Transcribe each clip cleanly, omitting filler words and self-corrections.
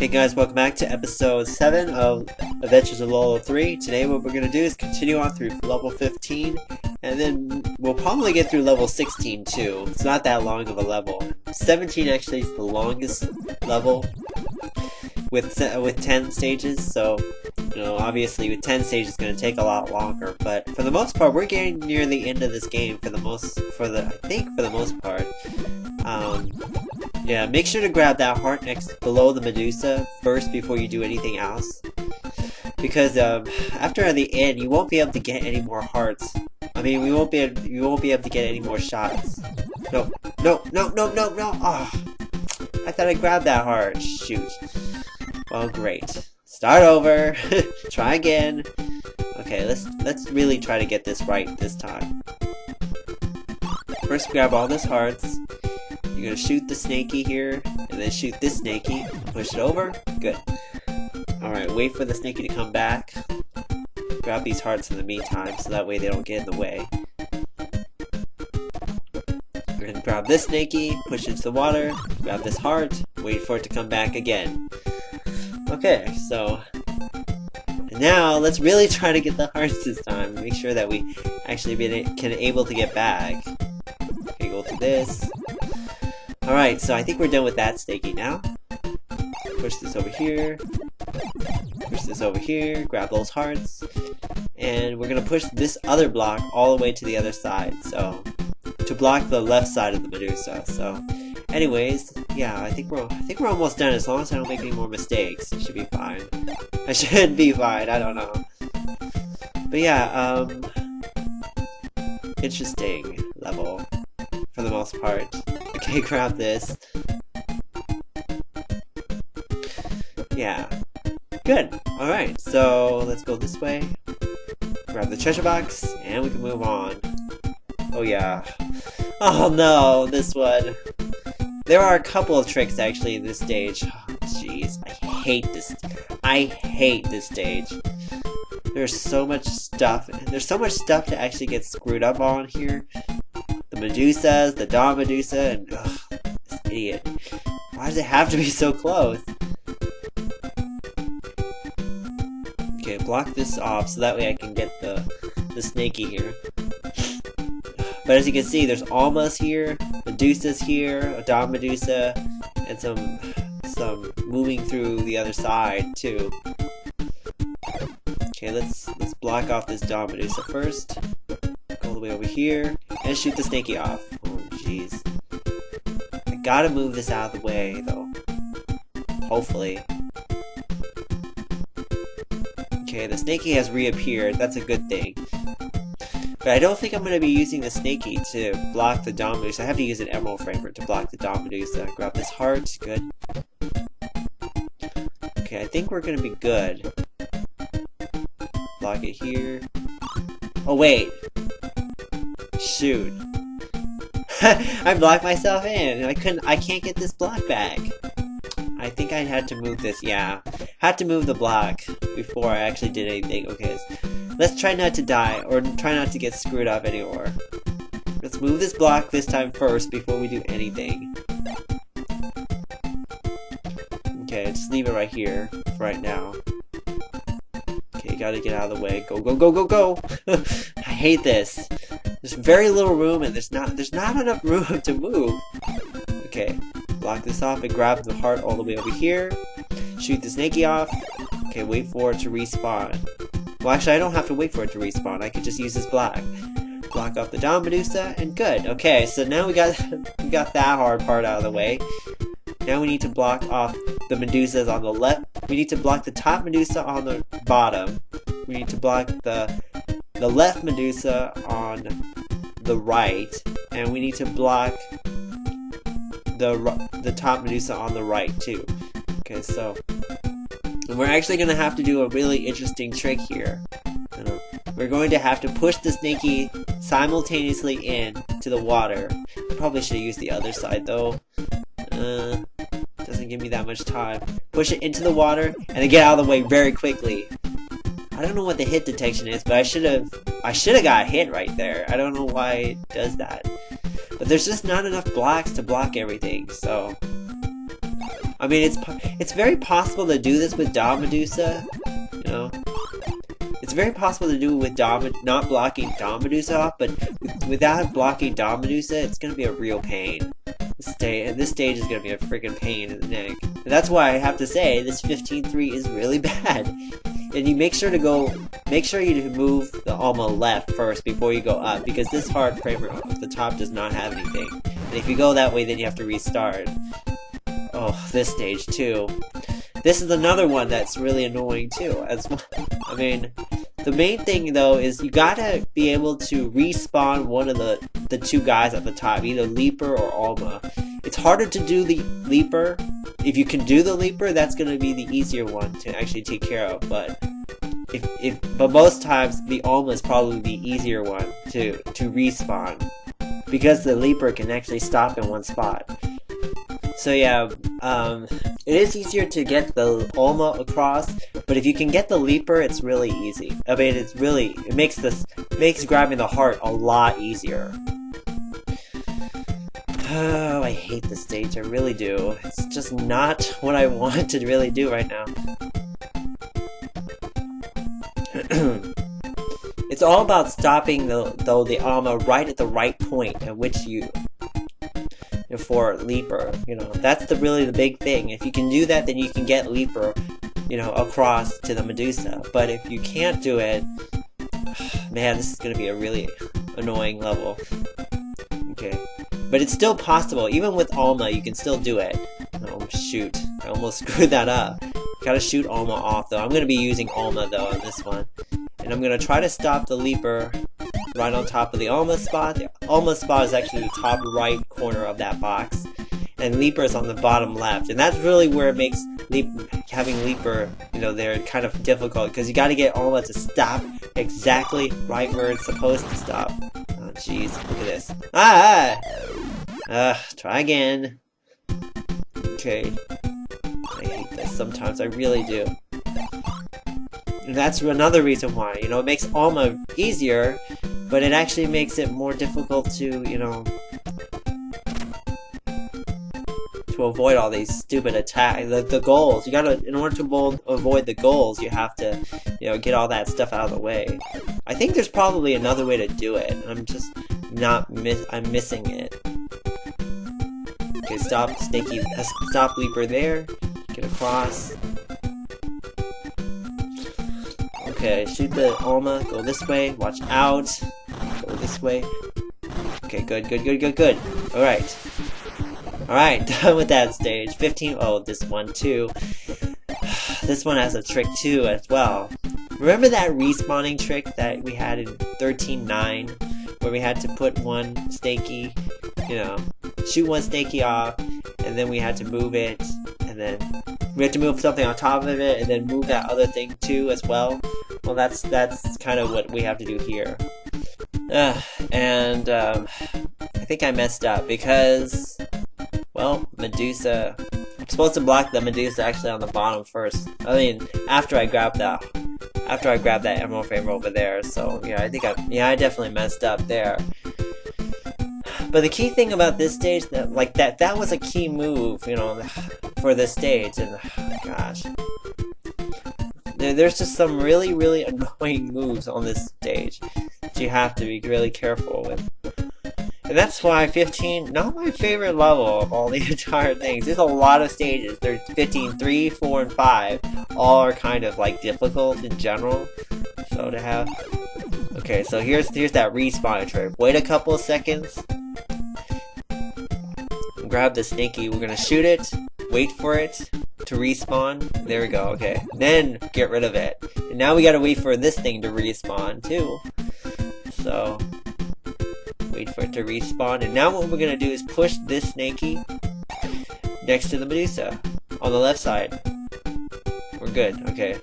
Hey guys, welcome back to episode 7 of Adventures of Lolo 3. Today what we're going to do is continue on through level 15, and then we'll probably get through level 16 too. It's not that long of a level. 17 actually is the longest level with 10 stages, so obviously with 10 stages it's going to take a lot longer, but for the most part we're getting near the end of this game for the most part. Yeah, make sure to grab that heart below the Medusa first before you do anything else. Because after the end, you won't be able to get any more hearts. I mean, you won't be able to get any more shots. No. Oh, I thought I grabbed that heart. Shoot. Well, great. Start over. Try again. Okay, let's really try to get this right this time. First, grab all those hearts. You're gonna shoot the snaky here, and then shoot this snaky. Push it over. Good. Alright, wait for the snaky to come back. Grab these hearts in the meantime, so that way they don't get in the way. We're gonna grab this snaky, push it into the water, grab this heart, wait for it to come back again. Okay, so now let's really try to get the hearts this time. Make sure that we actually can able to get back. Okay, go to this. Alright, so I think we're done with that snaky now. Push this over here. Push this over here. Grab those hearts. And we're gonna push this other block all the way to the other side. So, to block the left side of the Medusa. So, anyways, yeah, I think we're almost done. As long as I don't make any more mistakes, it should be fine. I should be fine. I don't know. But yeah, interesting level for the most part. Okay, grab this. Yeah. Good. Alright, so let's go this way. Grab the treasure box, and we can move on. Oh yeah. Oh no, this one. There are a couple of tricks actually in this stage. Oh, jeez, I hate this stage. There's so much stuff. There's so much stuff to actually get screwed up on here. The Medusas, the Dawn Medusa, and this idiot. Why does it have to be so close? Okay, block this off so that way I can get the snaky here. But as you can see, there's Almas here, Medusa's here, a Dawn Medusa, and some moving through the other side too. Okay, let's block off this Dawn Medusa first. Go all the way over here. And shoot the snaky off. Oh, jeez. I gotta move this out of the way, though. Hopefully. Okay, the snaky has reappeared. That's a good thing. But I don't think I'm gonna be using the snaky to block the Dawn Medusa. I have to use an Emerald Framer to block the Dawn Medusa. Grab this heart. Good. Okay, I think we're gonna be good. Block it here. Oh, wait. Shoot. I blocked myself in. I can't get this block back. I think I had to move this, yeah. Had to move the block before I actually did anything. Okay, let's try not to die, or try not to get screwed up anymore. Let's move this block this time first before we do anything. Okay, just leave it right here for right now. Okay, gotta get out of the way. Go, go, go, go, go! I hate this. There's very little room, and there's not enough room to move. Okay, block this off and grab the heart all the way over here. Shoot the snaky off. Okay, wait for it to respawn. Well, actually, I don't have to wait for it to respawn. I could just use this block. Block off the Dawn Medusa, and good. Okay, so now we got that hard part out of the way. Now we need to block off the Medusas on the left. We need to block the top Medusa on the bottom. We need to block the left Medusa on the right, and we need to block the top Medusa on the right too. Okay, so we're actually going to have to do a really interesting trick here. We're going to have to push the snaky simultaneously in to the water. I probably should have used the other side though. Doesn't give me that much time. Push it into the water and then get out of the way very quickly. I don't know what the hit detection is, but I should have got hit right there. I don't know why it does that. But there's just not enough blocks to block everything, so I mean, it's very possible to do this with Dom Medusa, you know. It's very possible to do it with not blocking Dom Medusa off, but without blocking Dom Medusa, it's gonna be a real pain. This stage is gonna be a freaking pain in the neck. And that's why I have to say this 15-3 is really bad. And you make sure you move the Alma left first before you go up, because this hard framer at the top does not have anything. And if you go that way, then you have to restart. Oh, this stage too. This is another one that's really annoying too. I mean, the main thing though is you gotta be able to respawn one of the two guys at the top, either Leaper or Alma. It's harder to do the Leaper. If you can do the Leaper, that's gonna be the easier one to actually take care of. But but most times the Alma is probably the easier one to respawn, because the Leaper can actually stop in one spot. So yeah, it is easier to get the Alma across, but if you can get the Leaper, it's really easy. I mean, it makes grabbing the heart a lot easier. Oh, I hate this stage, I really do. It's just not what I want to really do right now. It's all about stopping the Alma right at the right point at which for Leaper, you know, that's really the big thing. If you can do that, then you can get Leaper, you know, across to the Medusa. But if you can't do it, man, this is gonna be a really annoying level. Okay, but it's still possible. Even with Alma, you can still do it. Oh shoot, I almost screwed that up. Gotta shoot Alma off though. I'm gonna be using Alma though on this one, and I'm gonna try to stop the Leaper right on top of the Alma spot. The Alma spot is actually the top right corner of that box, and Leaper is on the bottom left, and that's really where it makes having Leaper, you know, they're kind of difficult, because you got to get Alma to stop exactly right where it's supposed to stop. Oh jeez, look at this. Try again. Okay, I hate this sometimes, I really do. And that's another reason why, you know, it makes Alma easier, but it actually makes it more difficult to, you know, to avoid all these stupid attacks, the goals. You gotta, in order to avoid the goals, you have to, you know, get all that stuff out of the way. I think there's probably another way to do it, and I'm just I'm missing it. Okay, stop Leaper there, get across. Okay, shoot the Alma, go this way, watch out, go this way. Okay, good. Alright, done with that stage. 15, oh, this one too. This one has a trick too as well. Remember that respawning trick that we had in 13.9, where we had to put one snaky, you know, shoot one snaky off, and then we had to move it, and then we had to move something on top of it, and then move that other thing too as well? Well, that's kind of what we have to do here. I think I messed up because, well, Medusa. I'm supposed to block the Medusa actually on the bottom first. I mean, after I grab that emerald framer over there. So yeah, I definitely messed up there. But the key thing about this stage, that was a key move, you know, for this stage, and gosh. There's just some really, really annoying moves on this stage that you have to be really careful with. And that's why 15, not my favorite level of all the entire things. There's a lot of stages. There's 15, 3, 4, and 5. All are kind of like difficult in general. So to have... Okay, so here's that respawn trick. Wait a couple of seconds. Grab the snaky. We're gonna shoot it. Wait for it to respawn. There we go, okay. Then get rid of it. And now we gotta wait for this thing to respawn too. So wait for it to respawn. And now what we're gonna do is push this snaky next to the Medusa on the left side. We're good, okay.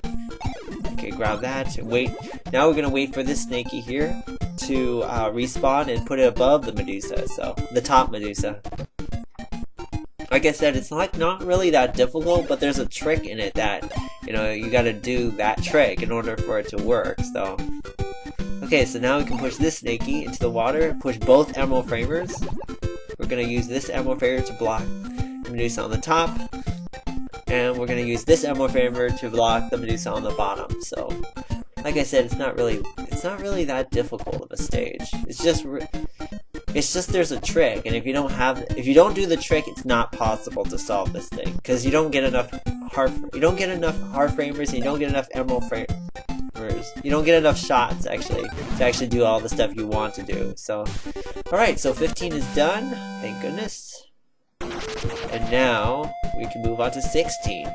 Okay, grab that. Wait. Now we're gonna wait for this snaky here to respawn and put it above the Medusa. So the top Medusa. Like I said, it's not really that difficult, but there's a trick in it that, you know, you gotta do that trick in order for it to work, so. Okay, so now we can push this snaky into the water, push both emerald framers. We're gonna use this emerald framer to block the Medusa on the top. And we're gonna use this Emerald Framer to block the Medusa on the bottom. So, like I said, it's not really that difficult of a stage. It's just there's a trick, and if you don't do the trick, it's not possible to solve this thing because you don't get enough heart framers, and you don't get enough emerald framers. You don't get enough shots actually to actually do all the stuff you want to do. So, all right, so 15 is done. Thank goodness. And now we can move on to 16,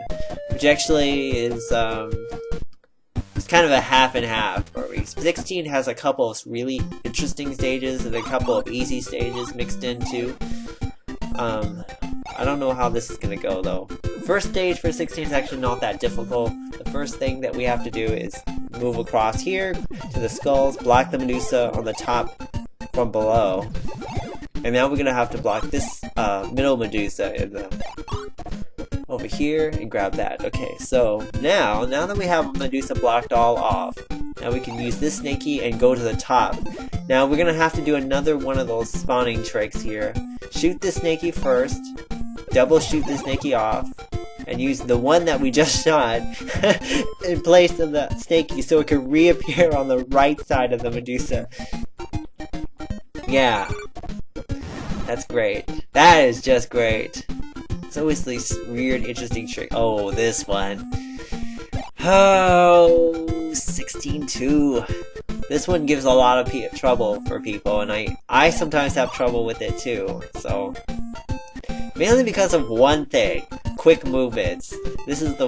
which actually is it's kind of a half and half for me. 16 has a couple of really interesting stages and a couple of easy stages mixed in too. I don't know how this is gonna go though. First stage for 16 is actually not that difficult. The first thing that we have to do is move across here to the skulls, block the Medusa on the top from below. And now we're gonna have to block this middle Medusa in the over here and grab that. Okay, so now that we have Medusa blocked all off, now we can use this snaky and go to the top. Now we're gonna have to do another one of those spawning tricks here. Shoot the snaky first, double shoot the snaky off, and use the one that we just shot in place of the snaky so it can reappear on the right side of the Medusa. Yeah. That's great. That is just great. It's always these weird, interesting tricks. Oh, this one. Oh, 16-2. This one gives a lot of trouble for people, and I sometimes have trouble with it too. So, mainly because of one thing: quick movements. This is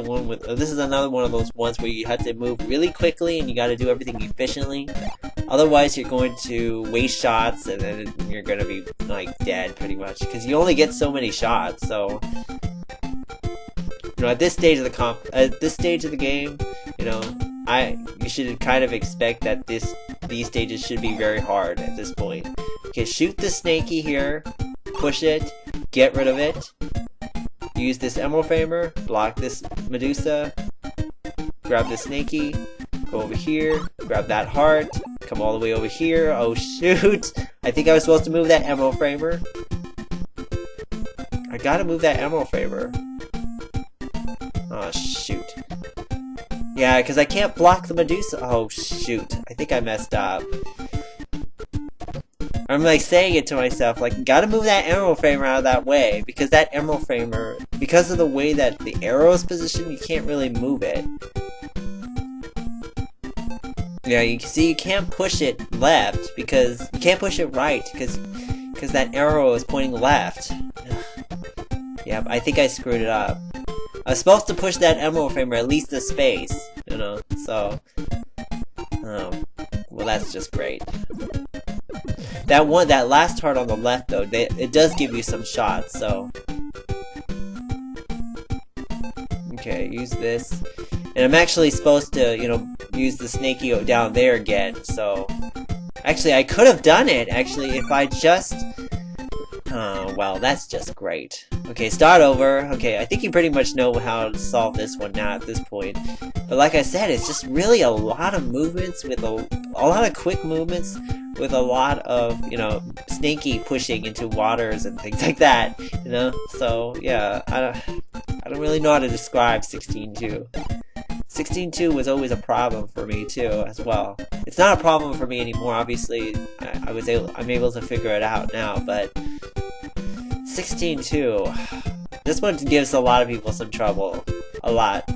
another one of those ones where you have to move really quickly and you got to do everything efficiently. Otherwise, you're going to waste shots, and then you're going to be like dead pretty much because you only get so many shots. So, you know, at this stage of the game, you know, you should kind of expect that these stages should be very hard at this point. Okay, shoot the snaky here, push it, get rid of it. Use this Emerald Framer, block this Medusa, grab the snaky, go over here, grab that heart, come all the way over here. Oh shoot! I think I was supposed to move that Emerald Framer. I gotta move that Emerald Framer. Oh shoot. Yeah, because I can't block the Medusa. Oh shoot. I think I messed up. I'm like saying it to myself, like, gotta move that Emerald Framer out of that way, because that Emerald Framer, because of the way that the arrow is positioned, you can't really move it. Yeah, you can see you can't push it left, because, you can't push it right, because that arrow is pointing left. Yep, I think I screwed it up. I was supposed to push that Emerald Framer at least a space, you know, so, well, that's just great. That last heart on the left though, it does give you some shots, so. Okay, use this. And I'm actually supposed to, you know, use the snaky down there again, so. Actually, I could have done it, actually, if I just. Oh, well, that's just great. Okay, start over. Okay, I think you pretty much know how to solve this one now at this point. But like I said, it's just really a lot of movements with a lot of quick movements with a lot of, you know, snaky pushing into waters and things like that, you know? So, yeah, I don't really know how to describe 16-2. 16-2 was always a problem for me too, as well. It's not a problem for me anymore, obviously. I'm able to figure it out now, but 16-2. This one gives a lot of people some trouble. A lot.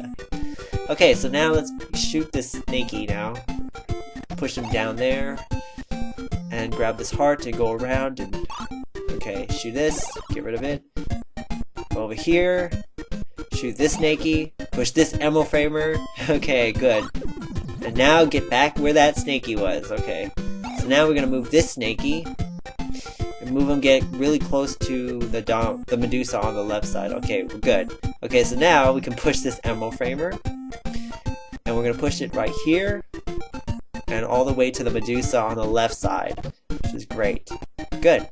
Okay, so now let's shoot this snaky now. Push him down there. And grab this heart and go around and... Okay, shoot this. Get rid of it. Go over here. Shoot this snaky. Push this Emerald Framer. Okay, good. And now get back where that snaky was. Okay. So now we're gonna move this snaky. And move him, get really close to the Medusa on the left side. Okay, we're good. Okay, so now we can push this Emerald Framer. And we're gonna push it right here. And all the way to the Medusa on the left side. Which is great. Good.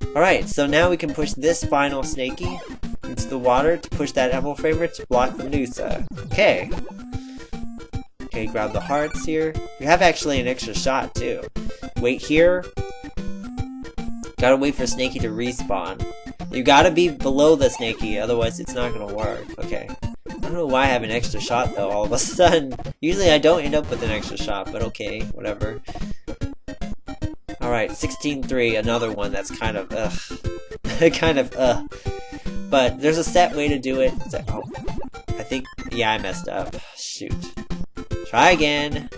Alright, so now we can push this final snaky into the water to push that Emerald Framer to block the Medusa. Okay. Okay, grab the hearts here. You have actually an extra shot too. Wait here. Gotta wait for Snaky to respawn. You gotta be below the snaky, otherwise it's not gonna work. Okay. I don't know why I have an extra shot though, all of a sudden. Usually I don't end up with an extra shot, but okay, whatever. Alright, 16-3, another one that's kind of, But there's a set way to do it. It's like, oh, I think, yeah, I messed up. Shoot. Try again.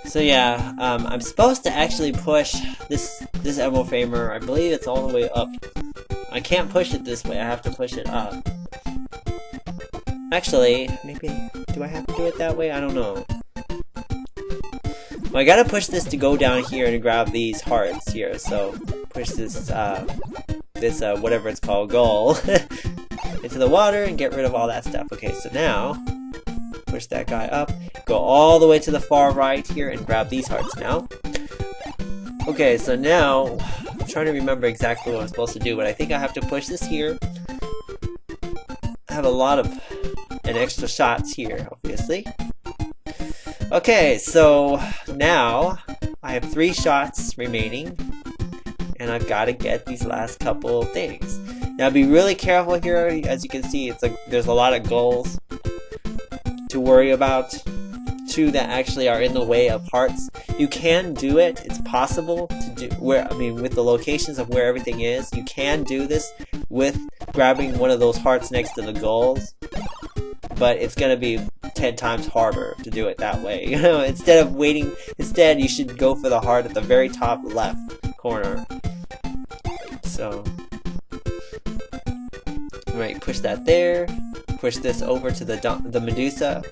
So yeah, I'm supposed to actually push this Emerald Framer. I believe it's all the way up. I can't push it this way, I have to push it up. Actually, maybe, do I have to do it that way? I don't know. Well, I gotta push this to go down here and grab these hearts here, so push this, whatever it's called, goal, into the water and get rid of all that stuff. Okay, so now, push that guy up, go all the way to the far right here and grab these hearts now. Okay, so now, I'm trying to remember exactly what I'm supposed to do, but I think I have to push this here. I have a lot of extra shots here, obviously. Okay, so now I have 3 shots remaining, and I've got to get these last couple of things. Now be really careful here. As you can see, it's like there's a lot of goals to worry about, 2 that actually are in the way of hearts. You can do it. It's possible to do with the locations of where everything is. You can do this with grabbing one of those hearts next to the goals, but it's gonna be 10 times harder to do it that way. You know, instead you should go for the heart at the very top left corner. So, right, push that there. Push this over to the Medusa.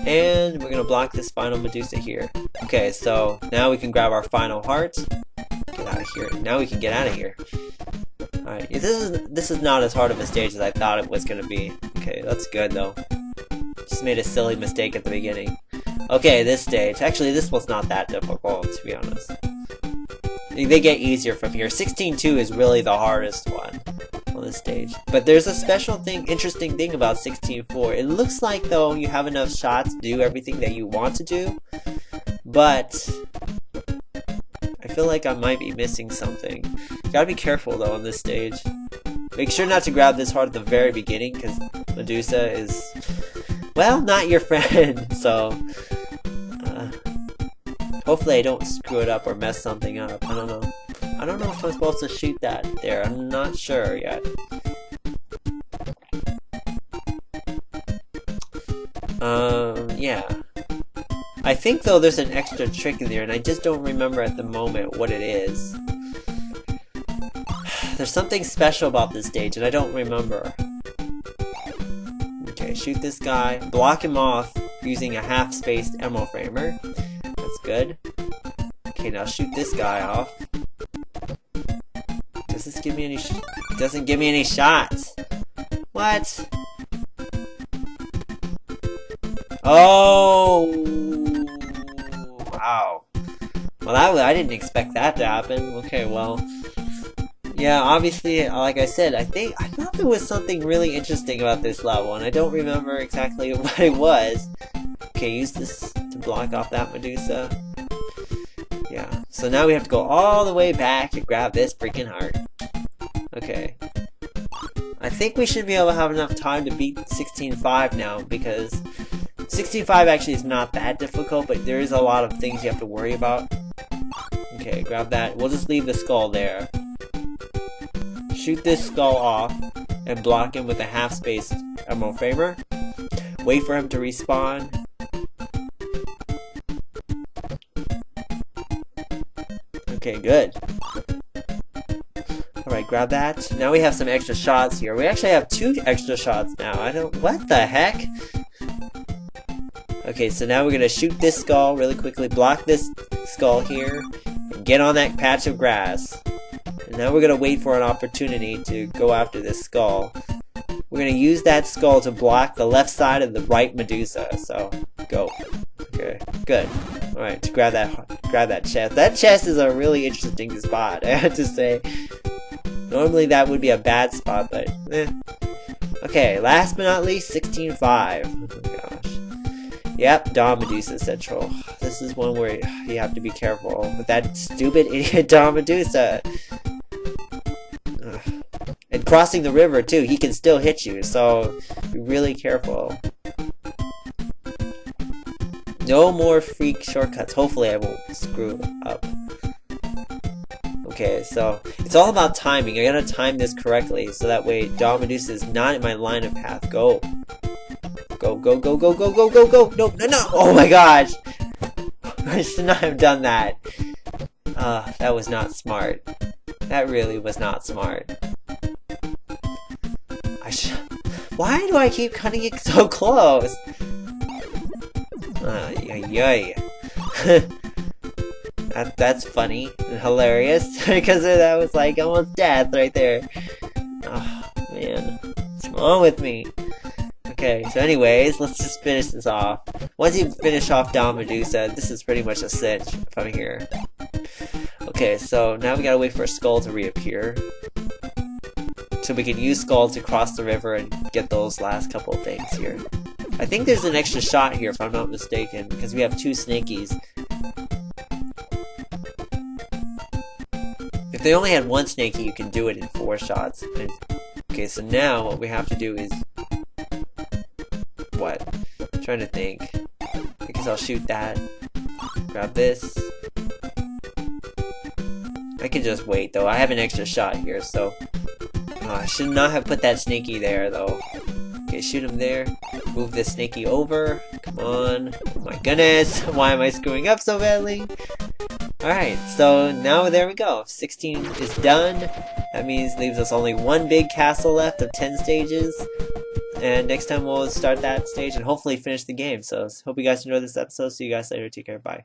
And we're gonna block this final Medusa here. Okay, so now we can grab our final heart. Get out of here. Now we can get out of here. Alright, this is not as hard of a stage as I thought it was gonna be. Okay, that's good though. Just made a silly mistake at the beginning. Okay, this stage. Actually, this one's not that difficult, to be honest. They get easier from here. 16-2 is really the hardest one on this stage. But there's a special thing, interesting thing about 16-4. It looks like, though, you have enough shots to do everything that you want to do. But I feel like I might be missing something. You gotta be careful, though, on this stage. Make sure not to grab this heart at the very beginning, because Medusa is, well, not your friend. So, hopefully I don't screw it up or mess something up. I don't know. I don't know if I'm supposed to shoot that there. I'm not sure yet. Yeah. I think, though, there's an extra trick in there, and I just don't remember at the moment what it is. There's something special about this stage, and I don't remember. Okay, shoot this guy. Block him off using a half-spaced Emerald Framer. That's good. Okay, now shoot this guy off. Does this give me any it doesn't give me any shots. What? Oh! Wow. Well, I didn't expect that to happen. Okay, well. Yeah, obviously, like I said, I thought there was something really interesting about this level, and I don't remember exactly what it was. Okay, use this to block off that Medusa. Yeah, so now we have to go all the way back and grab this freaking heart. Okay. I think we should be able to have enough time to beat 16-5 now, because 16-5 actually is not that difficult, but there is a lot of things you have to worry about. Okay, grab that. We'll just leave the skull there. Shoot this skull off and block him with a half-spaced Emerald Framer. Wait for him to respawn. Okay, good. Alright, grab that. Now we have some extra shots here. We actually have 2 extra shots now. What the heck? Okay, so now we're gonna shoot this skull really quickly, block this skull here, and get on that patch of grass. And now we're gonna wait for an opportunity to go after this skull. We're gonna use that skull to block the left side of the right Medusa. So go. Okay, good. All right, to grab that chest. That chest is a really interesting spot, I have to say. Normally that would be a bad spot, but eh. Okay, last but not least, 16-5. Oh my gosh. Yep, Dawn Medusa Central. This is one where you have to be careful with that stupid idiot Dawn Medusa. Ugh. crossing the river too, he can still hit you, so be really careful. No more freak shortcuts. Hopefully I won't screw up. Okay, so it's all about timing. I gotta time this correctly so that way Dog Medusa is not in my line of path. Go. Go, go, go, go, go, go, go, go. No, no, no. Oh my gosh. I should not have done that. That was not smart. That really was not smart. Why do I keep cutting it so close? Yay. That's funny and hilarious because that was like almost death right there. Oh man, what's wrong with me? Okay, so anyways, let's just finish this off. Once you finish off Dog Medusa, this is pretty much a cinch from here. Okay, so now we gotta wait for a skull to reappear. So we can use Skull to cross the river and get those last couple of things here. I think there's an extra shot here if I'm not mistaken, because we have 2 snakies. If they only had 1 snaky, you can do it in 4 shots. Okay, so now what we have to do is... What? I'm trying to think. I guess I'll shoot that. Grab this. I can just wait though. I have an extra shot here, so... I should not have put that snaky there though. Okay, shoot him there. Move this snaky over. Come on. Oh my goodness. Why am I screwing up so badly? Alright, so now there we go. 16 is done. That means leaves us only 1 big castle left of 10 stages. And next time we'll start that stage and hopefully finish the game. So hope you guys enjoyed this episode. See you guys later. Take care. Bye.